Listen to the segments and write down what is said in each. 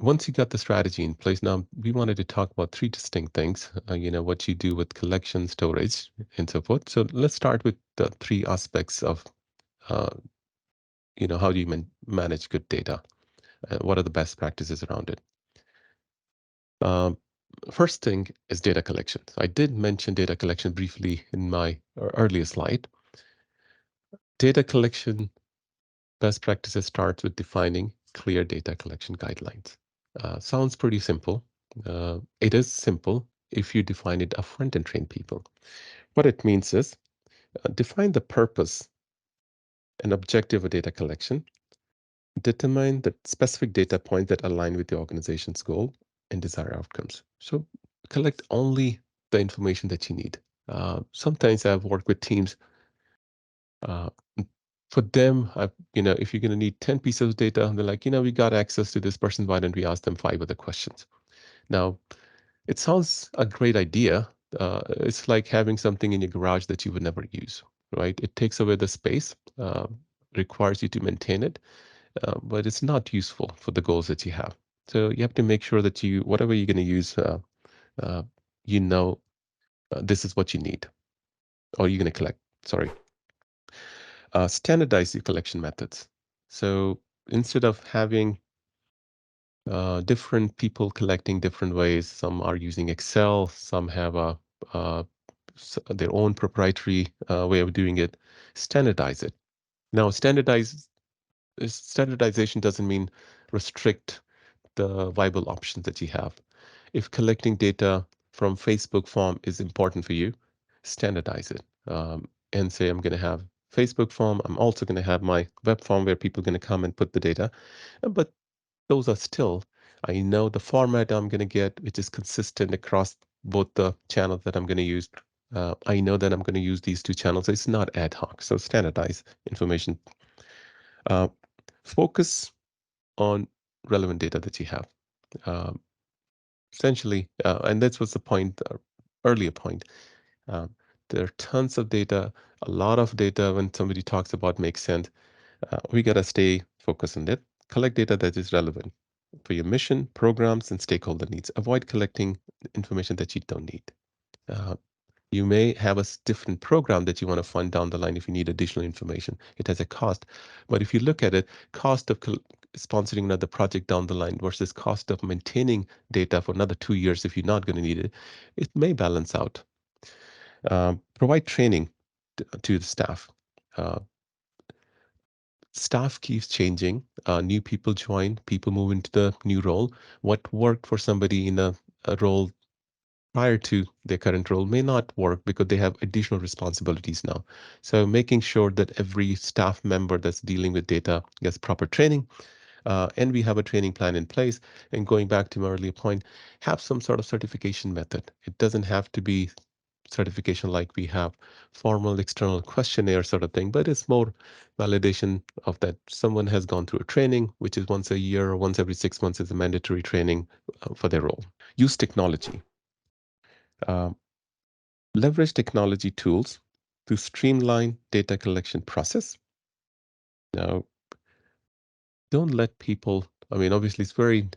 once you got the strategy in place, now we wanted to talk about three distinct things, what you do with collection, storage, and so forth. So let's start with the three aspects of, uh, how do you manage good data? What are the best practices around it? Um, First thing is data collection. So I did mention data collection briefly in my earlier slide. Data collection best practices starts with defining clear data collection guidelines. Sounds pretty simple. It is simple if you define it upfront and train people. What it means is define the purpose and objective of data collection, determine the specific data points that align with the organization's goal and desired outcomes. So collect only the information that you need. Sometimes I've worked with teams. Uh, for them, if you're going to need 10 pieces of data, they're like, we got access to this person. Why don't we ask them 5 other questions? Now, it sounds a great idea. It's like having something in your garage that you would never use, right? It takes away the space, requires you to maintain it, but it's not useful for the goals that you have. So you have to make sure that whatever you're going to use, uh, you know, this is what you need, or you're going to collect. Sorry. Standardize your collection methods. So instead of having different people collecting different ways, some are using Excel, some have their own proprietary way of doing it, standardize it. Now, standardization doesn't mean restrict the viable options that you have. If collecting data from Facebook form is important for you, standardize it and say, I'm going to have Facebook form. I'm also going to have my web form where people are going to come and put the data. But those are still, I know the format I'm going to get, which is consistent across both the channels that I'm going to use. I know that I'm going to use these two channels. It's not ad hoc. So standardize information. Focus on relevant data that you have. Um, Essentially, and that was the point, earlier point. Um, there are tons of data, a lot of data. When somebody talks about makes sense, we got to stay focused on it. Collect data that is relevant for your mission, programs, and stakeholder needs. Avoid collecting information that you don't need. Uh, you may have a different program that you want to fund down the line if you need additional information. It has a cost. But if you look at it, cost of sponsoring another project down the line versus cost of maintaining data for another 2 years if you're not going to need it, it may balance out. Provide training to the staff. Uh, Staff keeps changing. New people join, people move into the new role. What worked for somebody in a role prior to their current role may not work because they have additional responsibilities now. So making sure that every staff member that's dealing with data gets proper training, and we have a training plan in place. And going back to my earlier point, have some sort of certification method. It doesn't have to be certification like we have formal external questionnaire sort of thing, but it's more validation of that someone has gone through a training, which is once a year or once every 6 months is a mandatory training for their role. Use technology. Um, Leverage technology tools to streamline data collection process. Now, don't let people, I mean, obviously it's very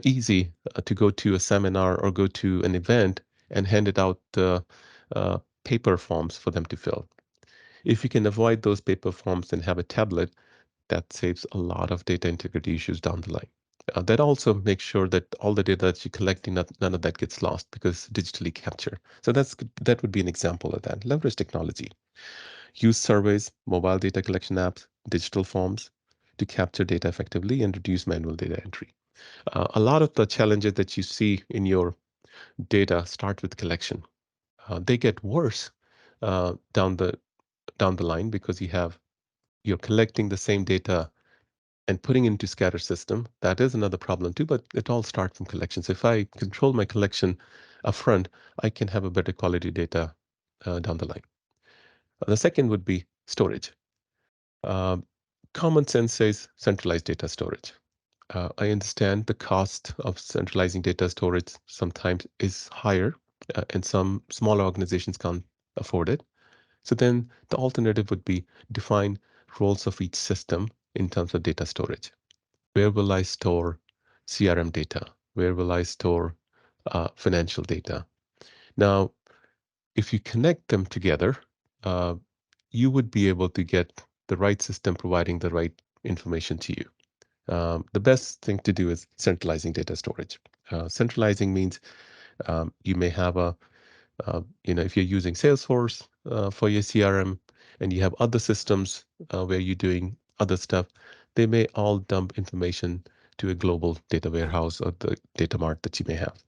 easy to go to a seminar or go to an event and hand it out paper forms for them to fill. If you can avoid those paper forms and have a tablet, that saves a lot of data integrity issues down the line. That also makes sure that all the data that you're collecting, none of that gets lost because digitally captured. So that would be an example of that. Leverage technology. Use surveys, mobile data collection apps, digital forms to capture data effectively and reduce manual data entry. A lot of the challenges that you see in your data start with collection. They get worse down the line because you're collecting the same data and putting into scatter system. That is another problem too, but it all starts from collection. So if I control my collection upfront, I can have a better quality data down the line. The second would be storage. Um, Common sense says centralized data storage. I understand the cost of centralizing data storage sometimes is higher, and some smaller organizations can't afford it. So then the alternative would be define roles of each system in terms of data storage. Where will I store CRM data? Where will I store financial data? Now, if you connect them together, uh, you would be able to get the right system providing the right information to you. The best thing to do is centralizing data storage. Centralizing means you may have if you're using Salesforce for your CRM and you have other systems where you're doing other stuff, they may all dump information to a global data warehouse or the data mart that you may have.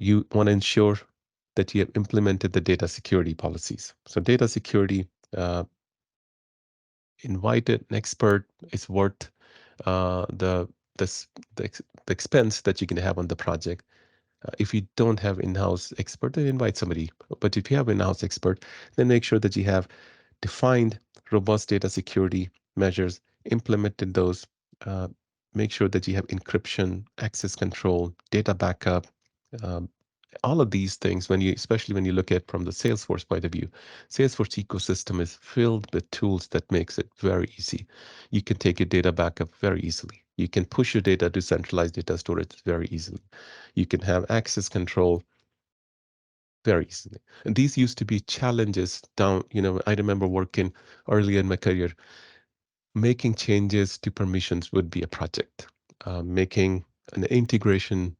You want to ensure that you have implemented the data security policies. So data security, uh, invited an expert is worth the, the expense that you're going to have on the project. If you don't have in-house expert, then invite somebody. But if you have in-house expert, then make sure that you have defined robust data security measures, implemented those, uh, make sure that you have encryption, access control, data backup, um, all of these things, especially when you look at from the Salesforce point of view, Salesforce ecosystem is filled with tools that makes it very easy. You can take your data backup very easily. You can push your data to centralized data storage very easily. You can have access control very easily. And these used to be challenges down, I remember working early in my career, making changes to permissions would be a project. Making an integration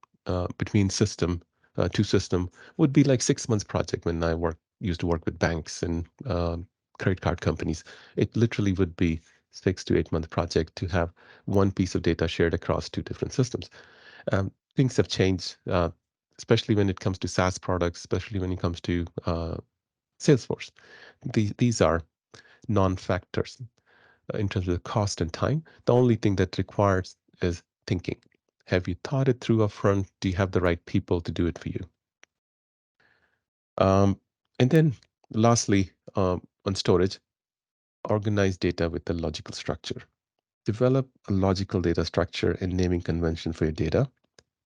between two system would be like 6 months project when I used to work with banks and credit card companies. It literally would be 6 to 8 month project to have one piece of data shared across two different systems. Things have changed, especially when it comes to SaaS products, especially when it comes to Salesforce. These are non-factors in terms of the cost and time. The only thing that requires is thinking. Have you thought it through upfront? Do you have the right people to do it for you? Um, and then lastly, on storage, organize data with a logical structure. Develop a logical data structure and naming convention for your data.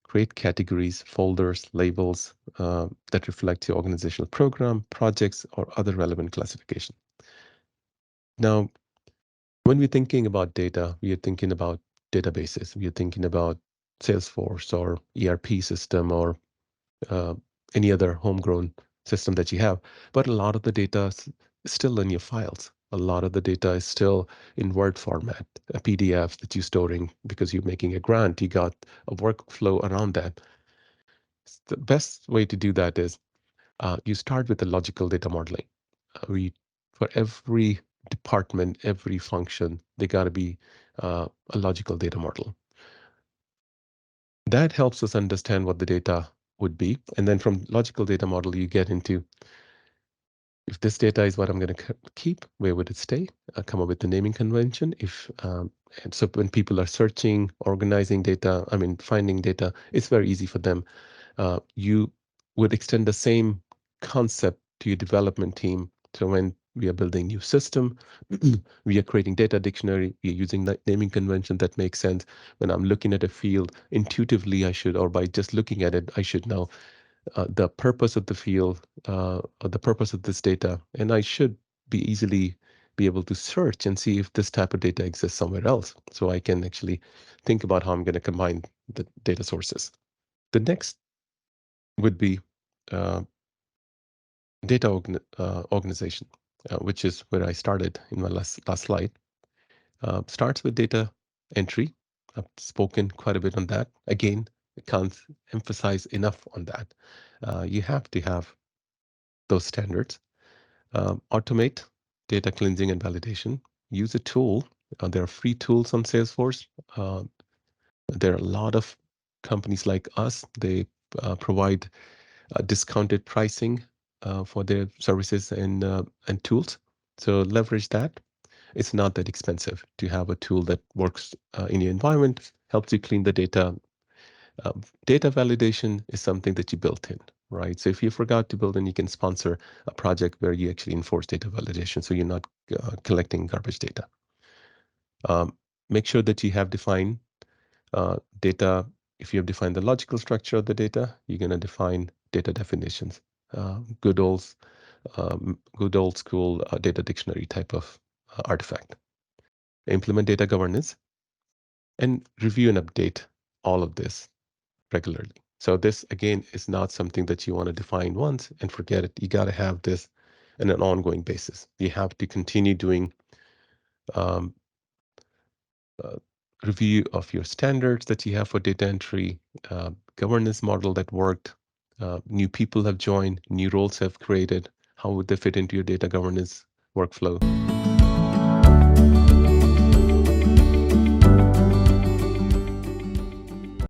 Create categories, folders, labels that reflect your organizational program, projects, or other relevant classification. Now, when we're thinking about data, we are thinking about databases. We are thinking about Salesforce or ERP system or uh, any other homegrown system that you have. But a lot of the data is still in your files. A lot of the data is still in Word format, a PDF that you're storing because you're making a grant. You got a workflow around that. The best way to do that is you start with the logical data modeling. For every department, every function, they got to be a logical data model. That helps us understand what the data would be. And then from logical data model, you get into if this data is what I'm going to keep, where would it stay? Come up with the naming convention. And so when people are searching, organizing data, finding data, it's very easy for them. You would extend the same concept to your development team. So when we are building new system, we are creating data dictionary, we are using that naming convention that makes sense. When I'm looking at a field, intuitively I should, or by just looking at it, I should know the purpose of the field, or the purpose of this data, and I should easily be able to search and see if this type of data exists somewhere else. So I can actually think about how I'm going to combine the data sources. The next would be uh, data organization, which is where I started in my last slide. Starts with data entry. I've spoken quite a bit on that. Again, I can't emphasize enough on that. You have to have those standards. Automate data cleansing and validation. Use a tool. There are free tools on Salesforce. Uh, there are a lot of companies like us. They provide discounted pricing for their services and tools. So leverage that. It's not that expensive to have a tool that works in your environment, helps you clean the data. Data validation is something that you built in, right? So if you forgot to build in, you can sponsor a project where you actually enforce data validation, so you're not collecting garbage data. Make sure that you have defined data. If you have defined the logical structure of the data, you're going to define data definitions. Good old school data dictionary type of artifact. Implement data governance. and review and update all of this regularly. So this, again, is not something that you want to define once and forget it. You got to have this on an ongoing basis. You have to continue doing um, uh, review of your standards that you have for data entry, governance model that worked, new people have joined, new roles have created. How would they fit into your data governance workflow?